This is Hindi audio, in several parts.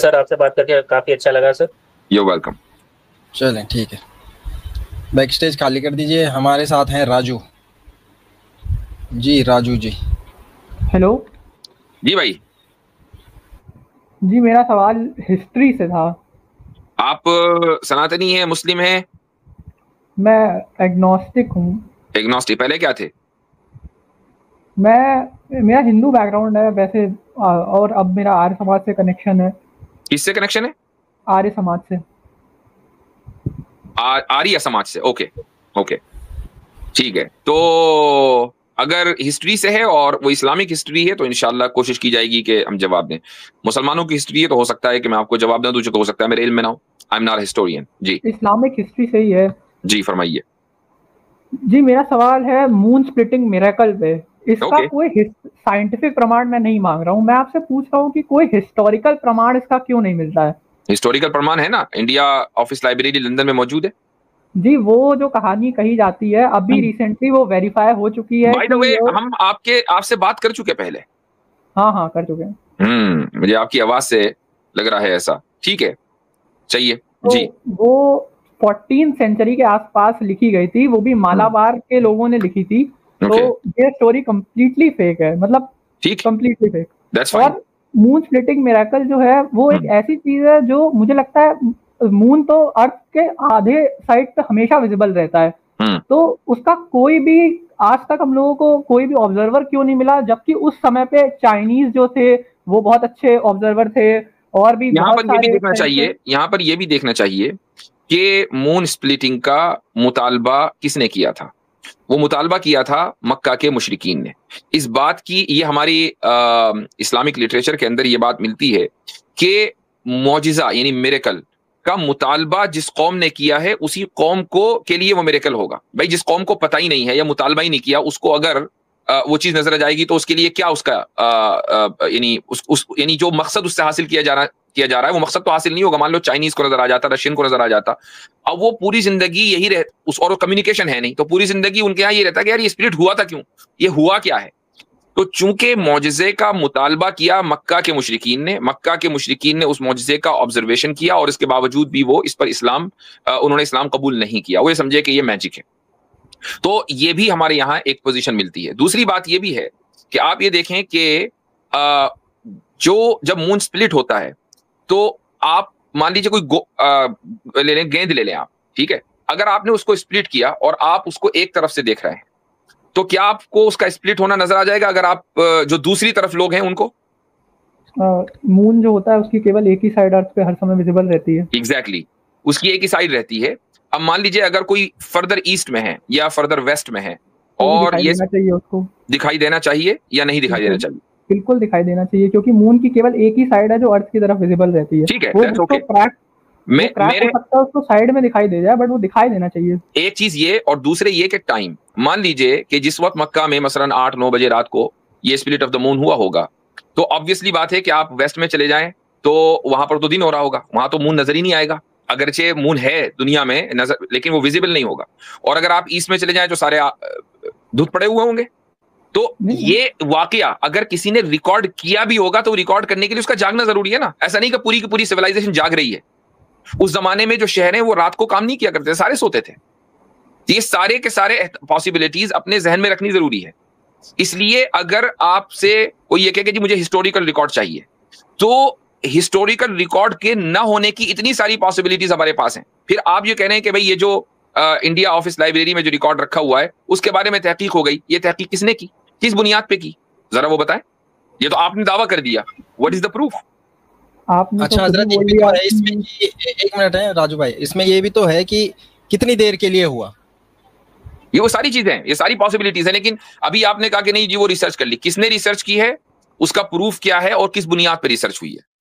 सर, आपसे बात करके काफी अच्छा लगा सर। You welcome. चलें ठीक है, बैक स्टेज खाली कर दीजिए। हमारे साथ हैं राजू जी। राजू जी हेलो जी भाई। जी, मेरा सवाल हिस्ट्री से था। आप सनातनी हैं, मुस्लिम हैं? मैं एग्नोस्टिक हूँ। एग्नोस्टिक, पहले क्या थे? मेरा हिंदू बैकग्राउंड है वैसे, और अब मेरा आर्य समाज से कनेक्शन है। किससे कनेक्शन है? आर्य समाज से। आर्य समाज से, ओके ओके ठीक है। तो अगर हिस्ट्री से है और वो इस्लामिक हिस्ट्री है तो इंशाल्लाह कोशिश की जाएगी कि हम जवाब दें। मुसलमानों की हिस्ट्री है तो हो सकता है कि मैं आपको जवाब दूं, जो हो सकता है मेरे इल्म में ना हो। आई एम नॉट हिस्टोरियन जी। इस्लामिक हिस्ट्री से ही है जी, फरमाइए। जी। मेरा सवाल है मून स्प्लिटिंग मिरेकल पे। इसका Okay. कोई साइंटिफिक प्रमाण मैं नहीं मांग रहा हूँ, मैं आपसे पूछ रहा हूँ कि कोई हिस्टोरिकल प्रमाण इसका क्यों नहीं मिलता है। हिस्टोरिकल प्रमाण है ना, इंडिया ऑफिस लाइब्रेरी लंदन में मौजूद है जी। वो जो कहानी कही जाती है अभी रिसेंटली वो वेरीफाई हो चुकी है। बाय द वे, हम आपसे बात कर चुके पहले। हाँ कर चुके हैं। मुझे आपकी आवाज से लग रहा है ऐसा। ठीक है, चाहिए तो जी। वो 14th सेंचुरी के आसपास लिखी गई थी, वो भी मालाबार के लोगों ने लिखी थी। तो ये स्टोरी कंप्लीटली फेक है, मतलब ठीक, कंप्लीटली फेक। That's fine. और मून स्प्लिटिंग मिरेकल जो है वो एक ऐसी चीज है जो मुझे लगता है, मून तो अर्थ के आधे साइड पे हमेशा विजिबल रहता है, तो उसका कोई भी आज तक हम लोगों को कोई भी ऑब्जर्वर क्यों नहीं मिला, जबकि उस समय पे चाइनीज जो थे वो बहुत अच्छे ऑब्जर्वर थे। और भी यहाँ बहुत पर ये भी सारे देखना चाहिए, यहाँ पर ये भी देखना चाहिए कि मून स्प्लिटिंग का मुतालबा किसने किया था। वो मुतालबा किया था मक्का के मुशरिकीन ने। इस बात की, ये हमारी इस्लामिक लिटरेचर के अंदर ये बात मिलती है कि मौजिजा यानी मिरेकल का मुतालबा जिस कौम ने किया है उसी कौम को के लिए वो मिरेकल होगा। भाई जिस कौम को पता ही नहीं है या मुतालबा ही नहीं किया, उसको अगर वो चीज नजर आ जाएगी तो उसके लिए क्या उसका यानी यानी जो मकसद उससे हासिल किया जा रहा है वो मकसद तो हासिल नहीं होगा। मान लो चाइनीज को नजर आ जाता, रशियन को नजर आ जाता, अब वो पूरी जिंदगी यही रह उस और कम्युनिकेशन है नहीं, तो पूरी जिंदगी उनके यहाँ ये रहता कि यार ये स्प्लिट हुआ था क्यों, ये हुआ क्या है। तो चूंकि मौजज़े का मुतालबा किया मक्का के मुशरिकीन ने उस मौजज़े का ऑब्जर्वेशन किया और इसके बावजूद भी वो इस पर उन्होंने इस्लाम कबूल नहीं किया। वो ये समझे कि ये मैजिक है। तो ये भी हमारे यहाँ एक पोजीशन मिलती है। दूसरी बात ये भी है कि आप ये देखें कि जब मून स्प्लिट होता है तो आप मान लीजिए कोई ले लें, गेंद ले लें आप, ठीक है। अगर आपने उसको स्प्लिट किया और आप उसको एक तरफ से देख रहे हैं तो क्या आपको उसका स्प्लिट होना नजर आ जाएगा अगर आप जो दूसरी तरफ लोग हैं उनको? मून जो होता है उसकी केवल एक ही साइड अर्थ पे हर समय विजिबल रहती है। एग्जैक्टली, उसकी एक ही साइड रहती है। अब मान लीजिए अगर कोई फर्दर ईस्ट में है या फर्दर वेस्ट में है तो और ये चाहिए उसको दिखाई देना चाहिए या नहीं दिखाई देना चाहिए? बिल्कुल दिखाई देना चाहिए, क्योंकि मून की केवल एक ही साइड है जो अर्थ की तरफ विजिबल रहती है। ठीक है, वो क्रैक हो सकता है, उसको साइड में दिखाई दे जाए, बट वो दिखाई देना चाहिए। एक चीज ये, और दूसरे ये कि टाइम, मान लीजिए कि जिस वक्त मक्का में मसलन 8-9 बजे रात को ये स्प्लिट ऑफ द मून हुआ होगा, तो ऑब्वियसली बात है कि आप वेस्ट में चले जाएं तो वहां पर तो दिन हो रहा होगा, वहां तो मून नजर ही नहीं आएगा। अगरचे मून है दुनिया में नजर, लेकिन वो विजिबल नहीं होगा। और अगर आप ईस्ट में चले जाएं तो सारे धुंध पड़े हुए होंगे। तो ये वाकया अगर किसी ने रिकॉर्ड किया भी होगा तो रिकॉर्ड करने के लिए उसका जागना जरूरी है ना। ऐसा नहीं कि पूरी की पूरी सिविलाइजेशन जाग रही है। उस जमाने में जो शहर हैं वो रात को काम नहीं किया करते, सारे सोते थे। ये सारे के सारे पॉसिबिलिटीज अपने जहन में रखनी जरूरी है। इसलिए अगर आपसे कोई ये कहे कि जी मुझे हिस्टोरिकल रिकॉर्ड चाहिए, तो हिस्टोरिकल रिकॉर्ड के ना होने की इतनी सारी पॉसिबिलिटीज हमारे पास हैं। फिर आप ये कह रहे हैं कि भाई ये जो इंडिया ऑफिस लाइब्रेरी में जो रिकॉर्ड रखा हुआ है उसके बारे में तहकीक हो गई, ये तहकीक किसने की, किस बुनियाद पे की, जरा वो बताएं। ये तो आपने दावा कर दिया, व्हाट इज द प्रूफ? अच्छा हजरत, ये भी तो है इसमें, एक मिनट है राजू भाई, इसमें ये भी तो है कि कितनी देर के लिए हुआ। ये वो सारी चीजें हैं, ये सारी पॉसिबिलिटीज है। लेकिन अभी आपने कहा कि नहीं जी वो रिसर्च कर ली, किसने रिसर्च की है, उसका प्रूफ क्या है और किस बुनियाद पर रिसर्च हुई है?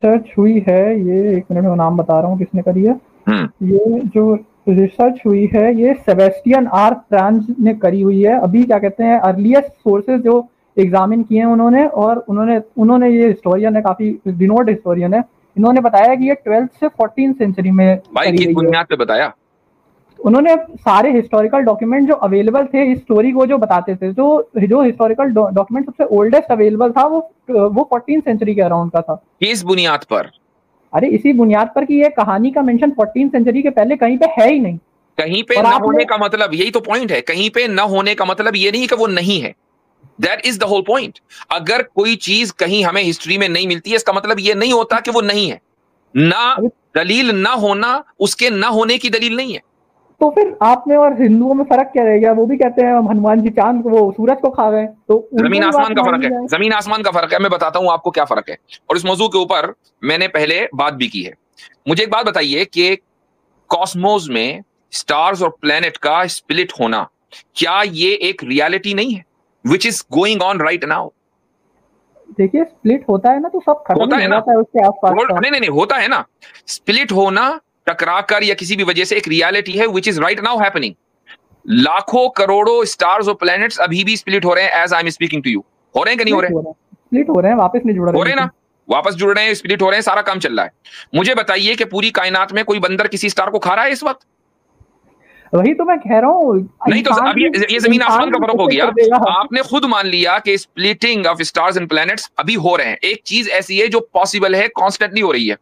रिसर्च हुई है, ये एक मिनट में नाम बता रहा हूँ किसने करी है। ये जो रिसर्च हुई है ये सेबेस्टियन आर फ्रांस ने करी हुई है। अभी क्या कहते हैं, अर्लीस्ट सोर्सेज जो एग्जामिन किए हैं उन्होंने, और उन्होंने ये हिस्टोरियन है, काफी डिनोट हिस्टोरियन है, इन्होंने बताया कि ये 12th से 14th सेंचुरी में भाई किस बुनियाद पे बताया? उन्होंने सारे हिस्टोरिकल डॉक्यूमेंट जो अवेलेबल थे इस स्टोरी को जो बताते थे, जो हिस्टोरिकल डॉक्यूमेंट सबसे ओल्डेस्ट अवेलेबल था वो 14th सेंचुरी के अराउंड का था। किस बुनियाद पर? अरे इसी बुनियाद पर कि ये कहानी का मेंशन 14th सेंचुरी के पहले कहीं पे है ही नहीं। कहीं पे न होने का मतलब, यही तो पॉइंट है, कहीं पे न होने का मतलब ये नहीं कि वो नहीं है। That is the whole point. अगर कोई चीज कहीं हमें हिस्ट्री में नहीं मिलती है, इसका मतलब ये नहीं होता कि वो नहीं है। ना दलील ना होना उसके ना होने की दलील नहीं है। तो फिर आप में और हिंदुओं में फर्क क्या रह गया? वो भी कहते हैं हनुमान जी चांद को, वो सूरज को खा गए, तो जमीन आसमान का फर्क है, जमीन आसमान का फर्क है। मैं बताता हूं आपको क्या फर्क है, और इस मौजू के ऊपर मैंने पहले बात भी की है। मुझे एक बात बताइए कि कॉस्मोस में स्टार्स और प्लेनेट का स्प्लिट होना, क्या ये एक रियलिटी नहीं है which is going on right now? देखिए स्प्लिट होता है ना तो सब खत्म हो जाता है उसके आसपास। नहीं होता है ना, स्प्लिट होना टकराकर या किसी भी वजह से एक रियलिटी है which is right now happening. लाखों करोड़ों स्टार्स और प्लैनेट्स अभी भी स्प्लिट हो रहे हैं as I am speaking to you. हो रहे हैं कि नहीं हो रहे? स्प्लिट हो रहे हैं, वापस नहीं जुड़ रहे। हो रहे हैं ना, वापस जुड़ रहे हैं, स्प्लिट हो रहे हैं, सारा काम चल रहा है। मुझे बताइए कि पूरी कायनात में कोई बंदर किसी स्टार को खा रहा है इस वक्त? वही तो मैं कह रहा हूँ। नहीं तो अभी ये जमीन आसमान का फर्क हो गया। आपने खुद मान लिया कि splitting of stars and planets अभी हो रहे हैं। एक चीज ऐसी है जो पॉसिबल है, कॉन्स्टेंटली हो रही है।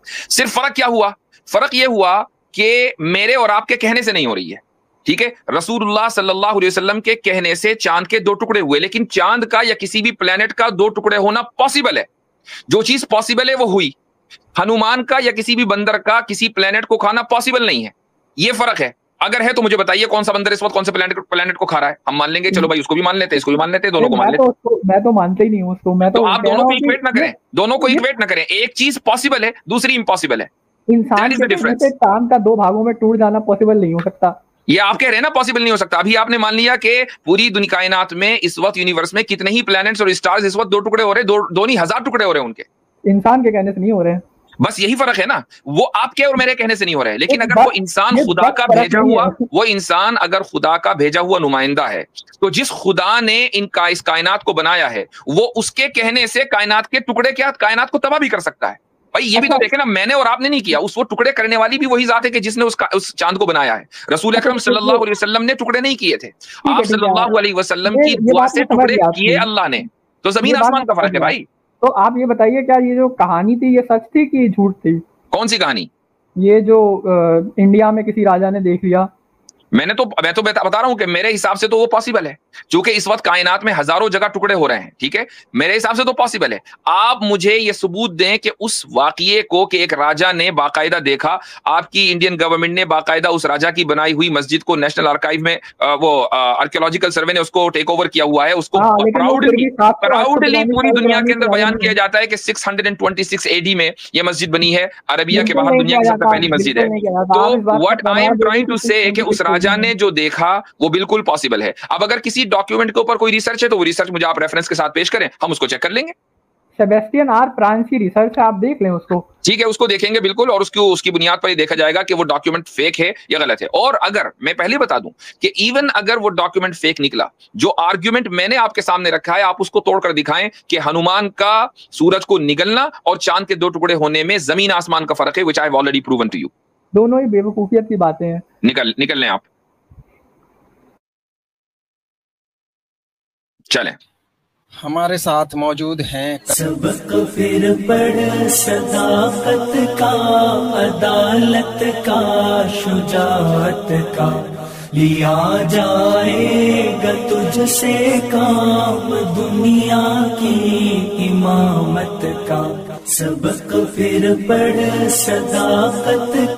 सिर्फ फर्क क्या हुआ? फर्क यह हुआ कि मेरे और आपके कहने से नहीं हो रही है। ठीक है, रसूलुल्लाह सल्लल्लाहु अलैहि वसल्लम के कहने से चांद के 2 टुकड़े हुए, लेकिन चांद का या किसी भी प्लेनेट का 2 टुकड़े होना पॉसिबल है। जो चीज पॉसिबल है वो हुई। हनुमान का या किसी भी बंदर का किसी प्लेनेट को खाना पॉसिबल नहीं है। ये फर्क है। अगर है तो मुझे बताइए कौन सा बंदर इस वक्त कौन से प्लेनेट को खा रहा है? हम मान लेंगे, चलो भाई उसको भी मान लेते हैं, इसको भी मान लेते हैं, दोनों को मान लेते हैं। मैं तो मानते ही नहीं हूं उसको। मैं तो आप दोनों को इक्वेट ना करें, दोनों को इक्वेट ना करें। एक चीज पॉसिबल है, दूसरी इम्पॉसिबल है। इंसान के चांद का 2 भागों में टूट जाना पॉसिबल नहीं हो सकता। ये आप कह रहे हैं ना पॉसिबल नहीं हो सकता। अभी आपने मान लिया कि पूरी दुनिया कायनात में इस वक्त यूनिवर्स में कितने ही प्लैनेट्स और स्टार्स इस वक्त 2 टुकड़े हो रहे हैं, 2 नहीं 1000 टुकड़े हो रहे हैं उनके। इंसान के कहने से नहीं हो रहे हैं। बस यही फर्क है ना, वो आपके और मेरे कहने से नहीं हो रहे हैं। लेकिन अगर वो इंसान खुदा का भेजा हुआ, वो इंसान अगर खुदा का भेजा हुआ नुमाइंदा है, तो जिस खुदा ने इस कायनात को बनाया है, वो उसके कहने से कायनात के टुकड़े क्या कायनात को तबाह भी कर सकता है। भाई ये भी तो देखे ना, मैंने और आपने नहीं किया, वो टुकड़े करने वाली भी वही जात है कि जिसने उस चांद को बनाया है। रसूल अकरम सल्लल्लाहु अलैहि वसल्लम ने टुकड़े नहीं किए थे, आप सल्लल्लाहु अलैहि वसल्लम की दुआ से टुकड़े किए अल्लाह ने। तो जमीन आसमान का फर्क है भाई। तो आप ये बताइए, क्या ये जो कहानी थी ये सच थी कि झूठ थी? कौन सी कहानी? ये जो इंडिया में किसी राजा ने देख लिया। मैं तो बता रहा हूं कि मेरे हिसाब से तो वो पॉसिबल है, क्योंकि इस वक्त कायनात में हजारों जगह टुकड़े हो रहे हैं। ठीक है, मेरे हिसाब से तो पॉसिबल है। आप मुझे ये सबूत दें कि उस वाकये को कि एक राजा ने बाकायदा देखा, आपकी इंडियन गवर्नमेंट ने बाकायदा उस राजा की बनाई हुई मस्जिद को नेशनल आर्काइव में वो आर्कियोलॉजिकल सर्वे ने उसको टेक ओवर किया हुआ है। उसको प्राउडली पूरी दुनिया के अंदर बयान किया जाता है कि 626 AD में यह मस्जिद बनी है। अरबिया के बाहर दुनिया की सबसे पहली मस्जिद है। तो what I am trying to say कि उस राजा ने जो देखा वो बिल्कुल पॉसिबल है। अब अगर किसी डॉक्यूमेंट के ऊपर कोई रिसर्च है तो वो रिसर्च मुझे आप रेफरेंस के साथ पेश करें, हम उसको चेक कर लेंगे। सेबेस्टियन आर फ्रांस की रिसर्च है, आप देख लें उसको। ठीक है, उसको देखेंगे बिल्कुल, और उसकी बुनियाद पर ही देखा जाएगा कि वो डॉक्यूमेंट फेक है या गलत है। और अगर मैं पहले बता दूं कि इवन अगर वो डॉक्यूमेंट फेक निकला, जो आर्ग्यूमेंट मैंने आपके सामने रखा है आप उसको तोड़कर दिखाएं कि हनुमान का सूरज को निगलना और चांद के 2 टुकड़े होने में जमीन आसमान का फर्क है, which I have already proven to you. दोनों ही बेवकूफियत की बातें हैं। निकल लें आप, चलें। हमारे साथ मौजूद हैं सबक फिर पढ़ सदाकत का, अदालत का, शुजाअत का, लिया जाएगा तुझसे काम दुनिया की इमामत का। सबक फिर पढ़ सदाकत